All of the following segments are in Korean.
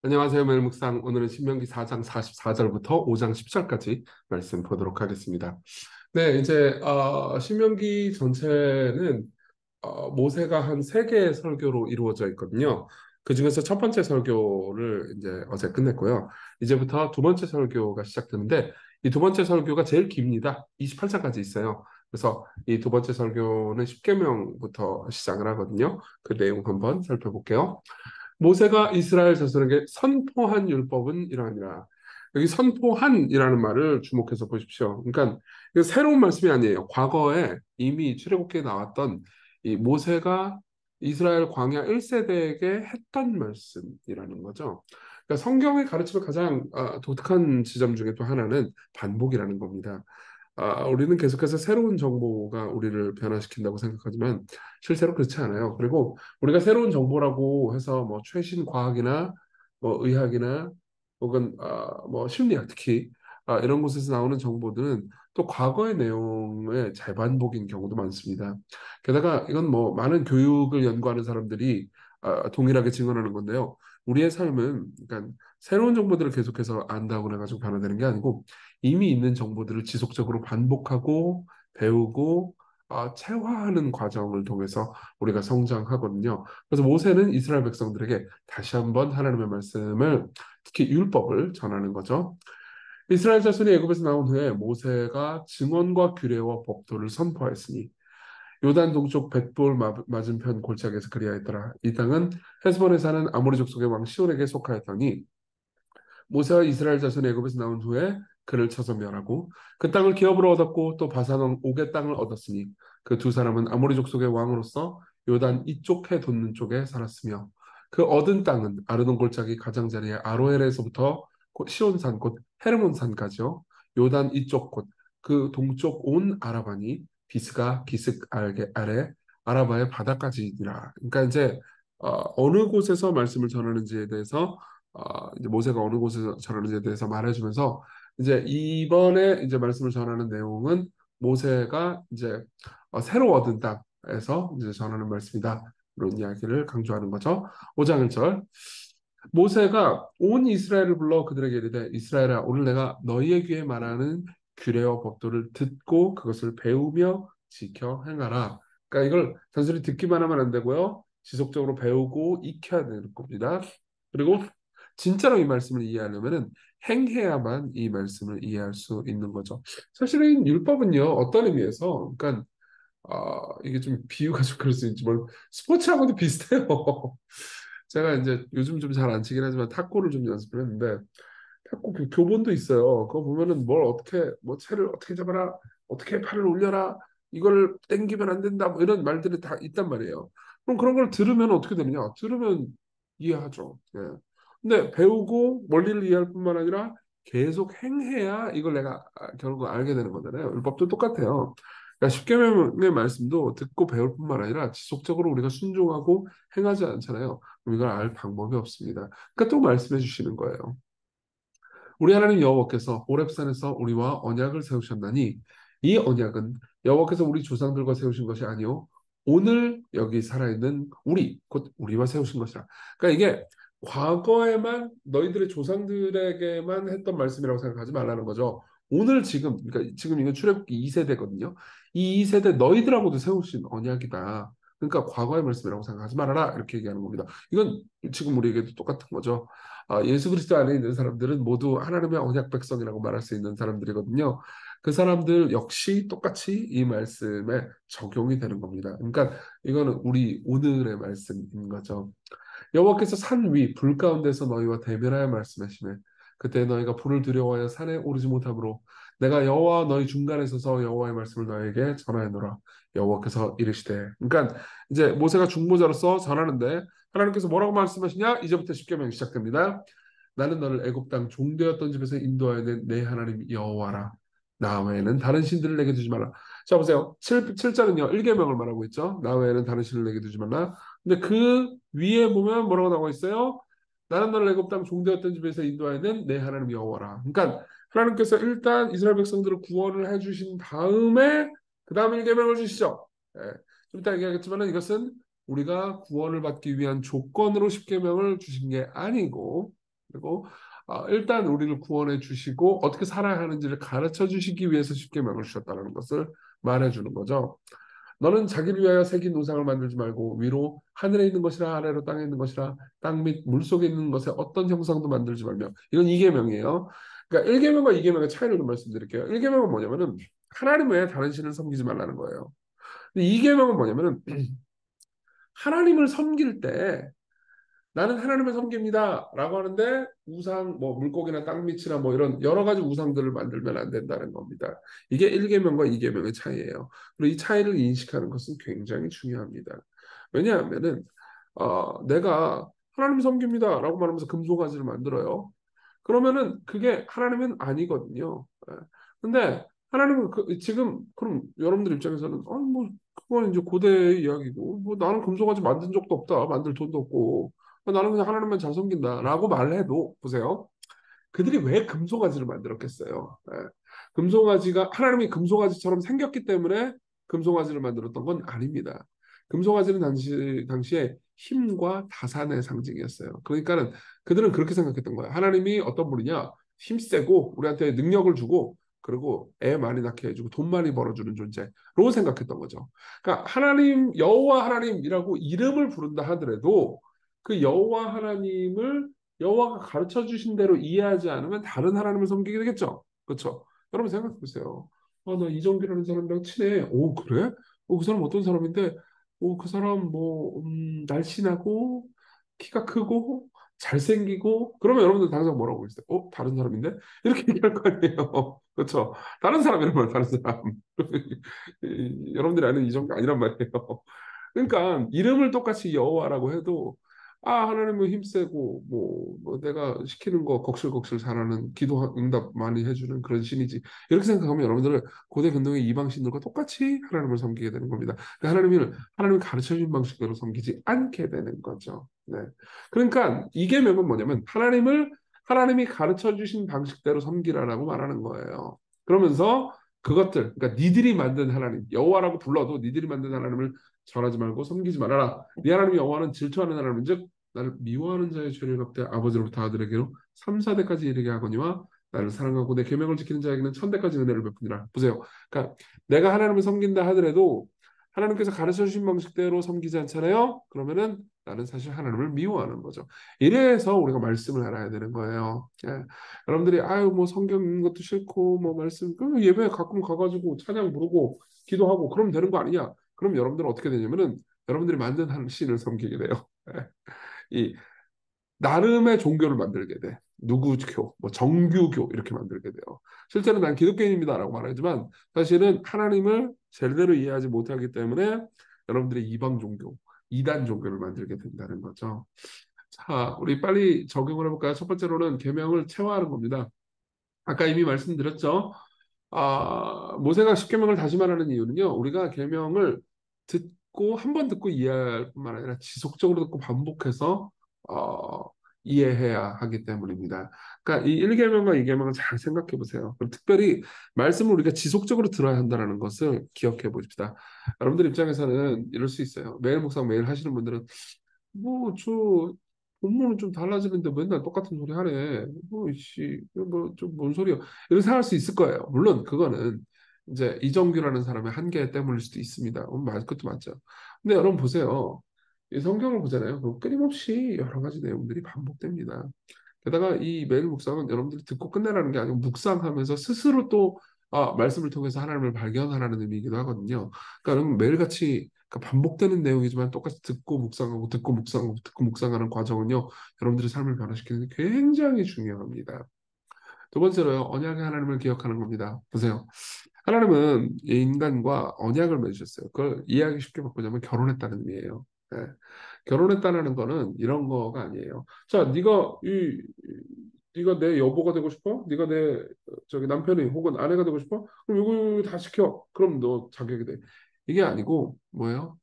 안녕하세요, 매일 묵상. 오늘은 신명기 4장 44절부터 5장 10절까지 말씀 보도록 하겠습니다. 네, 이제 신명기 전체는 모세가 한 세 개의 설교로 이루어져 있거든요. 그 중에서 첫 번째 설교를 이제 어제 끝냈고요. 이제부터 두 번째 설교가 시작되는데 이 두 번째 설교가 제일 깁니다. 28장까지 있어요. 그래서 이 두 번째 설교는 10계명부터 시작을 하거든요. 그 내용 한번 살펴볼게요. 모세가 이스라엘 자손에게 선포한 율법은 이러하니라. 여기 선포한이라는 말을 주목해서 보십시오. 그러니까 이거 새로운 말씀이 아니에요. 과거에 이미 출애굽기에 나왔던 이 모세가 이스라엘 광야 1세대에게 했던 말씀이라는 거죠. 그러니까 성경의 가르침의 가장 독특한 지점 중에 또 하나는 반복이라는 겁니다. 우리는 계속해서 새로운 정보가 우리를 변화시킨다고 생각하지만 실제로 그렇지 않아요. 그리고 우리가 새로운 정보라고 해서 뭐 최신 과학이나 뭐 의학이나 혹은 뭐 심리학 특히 이런 곳에서 나오는 정보들은 또 과거의 내용의 재반복인 경우도 많습니다. 게다가 이건 뭐 많은 교육을 연구하는 사람들이 동일하게 증언하는 건데요. 우리의 삶은 그러니까 새로운 정보들을 계속해서 안다고 해가지고 변화되는 게 아니고 이미 있는 정보들을 지속적으로 반복하고 배우고 체화하는 과정을 통해서 우리가 성장하거든요. 그래서 모세는 이스라엘 백성들에게 다시 한번 하나님의 말씀을 특히 율법을 전하는 거죠. 이스라엘 자손이 애굽에서 나온 후에 모세가 증언과 규례와 법도를 선포하였으니 요단 동쪽 벳볼 맞은편 골짜기에서 그리하였더라. 이 땅은 헤스본에 사는 아모리 족속의 왕 시온에게 속하였더니 모세와 이스라엘 자손이 애굽에서 나온 후에 그를 쳐서 멸하고 그 땅을 기업으로 얻었고 또 바산 왕 옥의 땅을 얻었으니 그 두 사람은 아모리 족속의 왕으로서 요단 이쪽 해 돋는 쪽에 살았으며 그 얻은 땅은 아르논 골짜기 가장자리의 아로엘에서부터 시온산 곧 헤르몬산까지요. 요단 이쪽 곳 그 동쪽 온 아라바니 비스가 기슭 아래 아라바의 바다까지니라. 그러니까 이제 어느 곳에서 말씀을 전하는지에 대해서 이제 모세가 어느 곳에서 전하는지에 대해서 말해주면서 이제 이번에 이제 말씀을 전하는 내용은 모세가 이제 새로 얻은 땅에서 이제 전하는 말씀이다. 이런 이야기를 강조하는 거죠. 5장 1절. 모세가 온 이스라엘을 불러 그들에게 이르되 이스라엘아 오늘 내가 너희의 귀에 말하는 규례와 법도를 듣고 그것을 배우며 지켜 행하라. 그러니까 이걸 단순히 듣기만 하면 안 되고요. 지속적으로 배우고 익혀야 되는 겁니다. 그리고 진짜로 이 말씀을 이해하려면은 행해야만 이 말씀을 이해할 수 있는 거죠. 사실은 율법은요 어떤 의미에서 그러니까 이게 좀 비유가 좀 그럴 수 있지만 스포츠하고도 비슷해요. 제가 이제 요즘 좀 잘 안 치긴 하지만 탁구를 좀 연습을 했는데 탁구 교본도 있어요. 그거 보면은 뭘 어떻게 뭐 채를 어떻게 잡아라, 어떻게 팔을 올려라, 이걸 땡기면 안 된다, 뭐 이런 말들이 다 있단 말이에요. 그럼 그런 걸 들으면 어떻게 되느냐? 들으면 이해하죠. 예. 근데 배우고 원리를 이해할 뿐만 아니라 계속 행해야 이걸 내가 결국 알게 되는 거잖아요. 율법도 똑같아요. 그러니까 십계명의 말씀도 듣고 배울 뿐만 아니라 지속적으로 우리가 순종하고 행하지 않잖아요. 그럼 이걸 알 방법이 없습니다. 그러니까 또 말씀해 주시는 거예요. 우리 하나님 여호와께서 호렙산에서 우리와 언약을 세우셨나니 이 언약은 여호와께서 우리 조상들과 세우신 것이 아니요 오늘 여기 살아있는 우리 곧 우리와 세우신 것이라. 그러니까 이게 과거에만 너희들의 조상들에게만 했던 말씀이라고 생각하지 말라는 거죠. 오늘 지금 그러니까 지금 이건 출애굽기 2세대거든요. 이 2세대 너희들하고도 세우신 언약이다. 그러니까 과거의 말씀이라고 생각하지 말아라 이렇게 얘기하는 겁니다. 이건 지금 우리에게도 똑같은 거죠. 예수 그리스도 안에 있는 사람들은 모두 하나님의 언약 백성이라고 말할 수 있는 사람들이거든요. 그 사람들 역시 똑같이 이 말씀에 적용이 되는 겁니다. 그러니까 이거는 우리 오늘의 말씀인 거죠. 여호와께서 산 위 불 가운데서 너희와 대면하여 말씀하시네. 그때 너희가 불을 두려워하여 산에 오르지 못하므로 내가 여호와 너희 중간에 서서 여호와의 말씀을 너희에게 전하노라. 여호와께서 이르시되. 그러니까 이제 모세가 중보자로서 전하는데 하나님께서 뭐라고 말씀하시냐? 이제부터 십계명이 시작됩니다. 나는 너를 애굽 땅 종되었던 집에서 인도하여 낸 내 하나님 여호와라. 나 외에는 다른 신들을 내게 두지 말라. 자 보세요. 7절은요. 1계명을 말하고 있죠. 나 외에는 다른 신을 내게 두지 말라. 근데 그 위에 보면 뭐라고 나와 있어요? 나는 너를 애굽 땅 종되었던 집에서 인도하여 낸 내 하나님 여호와라. 그러니까 하나님께서 일단 이스라엘 백성들을 구원을 해주신 다음에 그 다음 1계명을 주시죠. 예. 좀 이따 얘기하겠지만 이것은 우리가 구원을 받기 위한 조건으로 십계명을 주신 게 아니고 그리고 일단 우리를 구원해 주시고 어떻게 살아야 하는지를 가르쳐 주시기 위해서 십계명을 주셨다는 것을 말해 주는 거죠. 너는 자기를 위하여 새긴 우상을 만들지 말고 위로 하늘에 있는 것이라 아래로 땅에 있는 것이라 땅 및 물속에 있는 것에 어떤 형상도 만들지 말며. 이건 이계명이에요. 그러니까 1계명과 2계명의 차이를 좀 말씀드릴게요. 1계명은 뭐냐면은 하나님 외에 다른 신을 섬기지 말라는 거예요. 근데 2계명은 뭐냐면은 하나님을 섬길 때 나는 하나님을 섬깁니다. 라고 하는데 우상, 뭐 물고기나 땅밑이나 뭐 이런 여러 가지 우상들을 만들면 안 된다는 겁니다. 이게 1계명과 2계명의 차이예요. 그리고 이 차이를 인식하는 것은 굉장히 중요합니다. 왜냐하면은 내가 하나님 섬깁니다. 라고 말하면서 금송아지를 만들어요. 그러면은 그게 하나님은 아니거든요. 예. 근데 하나님은 지금 그럼 여러분들 입장에서는 뭐 그건 이제 고대의 이야기고 뭐 나는 금송아지 만든 적도 없다. 만들 돈도 없고 나는 그냥 하나님만 잘 섬긴다라고 말해도 보세요. 그들이 왜 금송아지를 만들었겠어요? 예. 금송아지가 하나님이 금송아지처럼 생겼기 때문에 금송아지를 만들었던 건 아닙니다. 금송아지는 당시에 힘과 다산의 상징이었어요. 그러니까는 그들은 그렇게 생각했던 거예요. 하나님이 어떤 분이냐? 힘세고 우리한테 능력을 주고 그리고 애 많이 낳게 해주고 돈 많이 벌어주는 존재로 생각했던 거죠. 그러니까 하나님 여호와 하나님이라고 이름을 부른다 하더라도 그 여호와 하나님을 여호와가 가르쳐 주신 대로 이해하지 않으면 다른 하나님을 섬기게 되겠죠. 그렇죠? 여러분 생각해 보세요. 나 이정규라는 사람이랑 친해. 오, 그래? 그 사람 어떤 사람인데? 그 사람 뭐 날씬하고 키가 크고 잘생기고 그러면 여러분들 당장 뭐라고 했어요? 다른 사람인데? 이렇게 얘기할 거 아니에요. 그렇죠? 다른 사람이란 말이에요. 다른 사람. 여러분들이 아는 이정규 아니란 말이에요. 그러니까 이름을 똑같이 여호와라고 해도 하나님은 힘세고 뭐 내가 시키는 거 걱실걱실 잘하는 기도 응답 많이 해주는 그런 신이지 이렇게 생각하면 여러분들은 고대 근동의 이방 신들과 똑같이 하나님을 섬기게 되는 겁니다. 그러니까 하나님이 가르쳐 준 방식대로 섬기지 않게 되는 거죠. 네. 그러니까 이계명은 뭐냐면 하나님이 가르쳐 주신 방식대로 섬기라라고 말하는 거예요. 그러면서 그것들, 그러니까 니들이 만든 하나님, 여호와라고 불러도 니들이 만든 하나님을 절하지 말고 섬기지 말아라. 네 하나님 여호와는 질투하는 하나님인즉 나를 미워하는 자의 죄를 갚되 아버지로부터 아들에게로 3, 4대까지 이르게 하거니와 나를 사랑하고 내 계명을 지키는 자에게는 1000대까지 은혜를 베푸니라. 보세요. 그러니까 내가 하나님을 섬긴다 하더라도 하나님께서 가르쳐 주신 방식대로 섬기지 않잖아요. 그러면은 나는 사실 하나님을 미워하는 거죠. 이래서 우리가 말씀을 알아야 되는 거예요. 예. 여러분들이 아유 뭐 성경 읽는 것도 싫고 뭐 말씀 그 예배 가끔 가가지고 찬양 부르고 기도하고 그러면 되는 거 아니냐? 그럼 여러분들은 어떻게 되냐면은 여러분들이 만든 한 신을 섬기게 돼요. 예. 이 나름의 종교를 만들게 돼. 누구교, 뭐 정규교 이렇게 만들게 돼요. 실제로 난 기독교인입니다라고 말하지만 사실은 하나님을 제대로 이해하지 못하기 때문에 여러분들이 이방 종교, 이단 종교를 만들게 된다는 거죠. 자, 우리 빨리 적용을 해볼까요? 첫 번째로는 계명을 체화하는 겁니다. 아까 이미 말씀드렸죠. 모세가 십계명을 다시 말하는 이유는요. 우리가 계명을 듣고 한 번 듣고 이해할 뿐만 아니라 지속적으로 듣고 반복해서 어, 이해해야 하기 때문입니다. 그러니까 이 1계명과 2계명을 잘 생각해 보세요. 그리고 특별히 말씀을 우리가 지속적으로 들어야 한다는 것을 기억해 보십시다. 여러분들 입장에서는 이럴 수 있어요. 매일 묵상 매일 하시는 분들은 본문은 좀 달라지는데 맨날 똑같은 소리 하네. 좀 뭔 소리야. 이렇게 생각할 수 있을 거예요. 물론 그거는 이제 이정규라는 사람의 한계 때문일 수도 있습니다. 그것도 맞죠. 근데 여러분 보세요. 이 성경을 보잖아요. 끊임없이 여러 가지 내용들이 반복됩니다. 게다가 이 매일 묵상은 여러분들이 듣고 끝내라는 게 아니고 묵상하면서 스스로 또 말씀을 통해서 하나님을 발견하라는 의미이기도 하거든요. 그러니까 매일같이 그러니까 반복되는 내용이지만 똑같이 듣고 묵상하고 듣고 묵상하고 듣고 묵상하는 과정은요. 여러분들의 삶을 변화시키는 데 굉장히 중요합니다. 두 번째로요. 언약의 하나님을 기억하는 겁니다. 보세요. 하나님은 인간과 언약을 맺으셨어요. 그걸 이해하기 쉽게 바꾸자면 결혼했다는 의미예요. 네. 결혼했다는 거는 이런 거가 아니에요. 자, 네가 내 여보가 되고 싶어? 네가 내 저기 남편이 혹은 아내가 되고 싶어? 그럼 이거 다 시켜. 그럼 너 자격이 돼. 이게 아니고 뭐예요?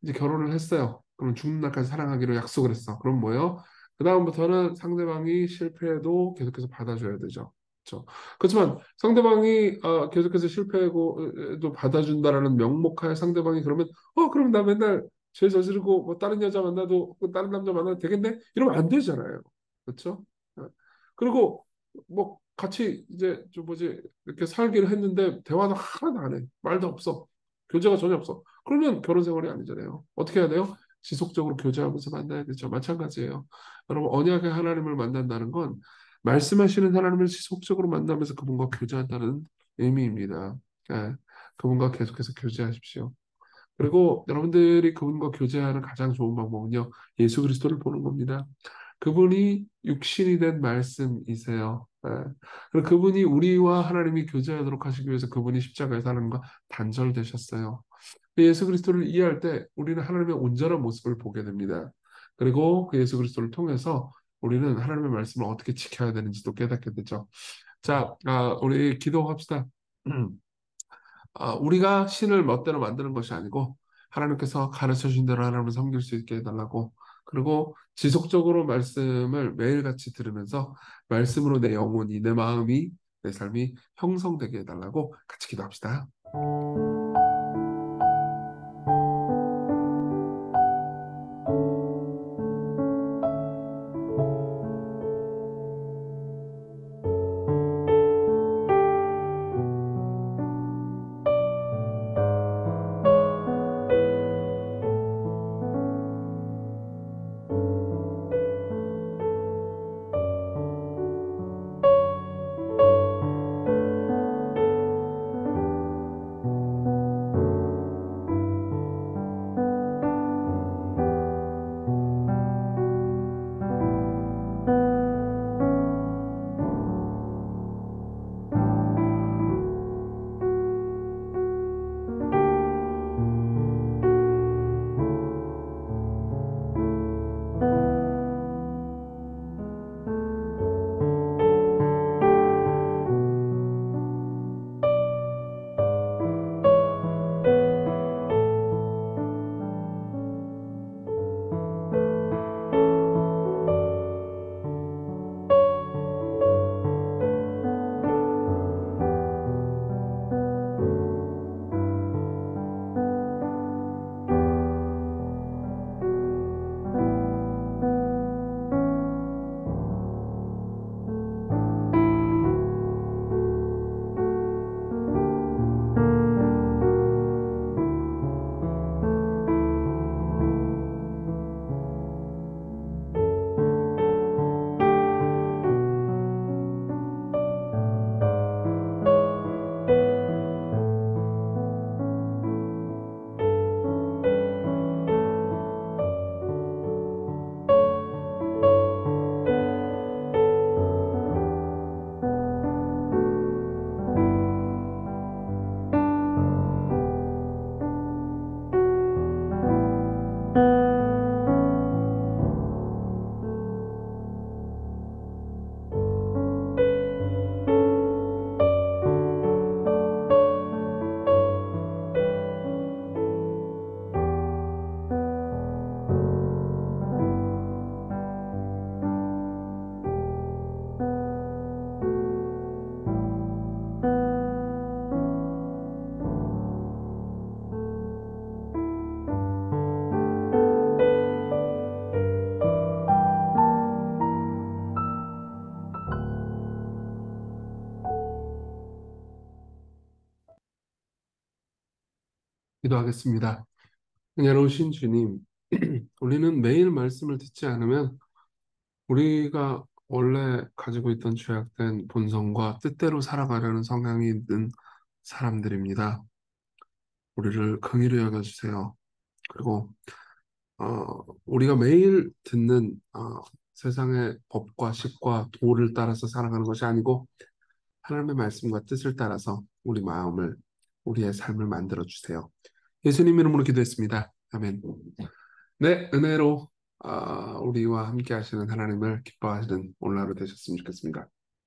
이제 결혼을 했어요. 그럼 죽는 날까지 사랑하기로 약속을 했어. 그럼 뭐예요? 그다음부터는 상대방이 실패해도 계속해서 받아줘야 되죠. 그렇죠? 그렇지만 상대방이 계속해서 실패하고 또 받아준다라는 명목하에 상대방이 그러면 그럼 나 맨날 죄 저지르고 뭐 다른 여자 만나도 다른 남자 만나도 되겠네? 이러면 안 되잖아요. 그렇죠? 그리고 뭐 같이 이제 좀 뭐지 이렇게 살기를 했는데 대화도 하나도 안 해. 말도 없어. 교제가 전혀 없어. 그러면 결혼 생활이 아니잖아요. 어떻게 해야 돼요? 지속적으로 교제하면서 만나야 되죠. 마찬가지예요. 여러분 언약의 하나님을 만난다는 건 말씀하시는 하나님을 지속적으로 만나면서 그분과 교제한다는 의미입니다. 예, 그분과 계속해서 교제하십시오. 그리고 여러분들이 그분과 교제하는 가장 좋은 방법은요, 예수 그리스도를 보는 겁니다. 그분이 육신이 된 말씀이세요. 예. 그리고 그분이 우리와 하나님이 교제하도록 하시기 위해서 그분이 십자가에서 하나님과 단절되셨어요. 예수 그리스도를 이해할 때 우리는 하나님의 온전한 모습을 보게 됩니다. 그리고 그 예수 그리스도를 통해서 우리는 하나님의 말씀을 어떻게 지켜야 되는지도 깨닫게 되죠. 자, 우리 기도합시다. 우리가 신을 멋대로 만드는 것이 아니고 하나님께서 가르쳐 주신 대로 하나님을 섬길 수 있게 해달라고 그리고 지속적으로 말씀을 매일같이 들으면서 말씀으로 내 영혼이 내 마음이 내 삶이 형성되게 해달라고 같이 기도합시다. 기도하겠습니다. 은혜로우신 주님, 우리는 매일 말씀을 듣지 않으면 우리가 원래 가지고 있던 죄악된 본성과 뜻대로 살아가려는 성향이 있는 사람들입니다. 우리를 긍휼히 여겨주세요. 그리고 우리가 매일 듣는 세상의 법과 식과 도를 따라서 살아가는 것이 아니고 하나님의 말씀과 뜻을 따라서 우리 마음을 우리의 삶을 만들어 주세요. 예수님 이름으로 기도했습니다. 아멘. 네, 은혜로 우리와 함께 하시는 하나님을 기뻐하시는 오늘 하루 되셨으면 좋겠습니다.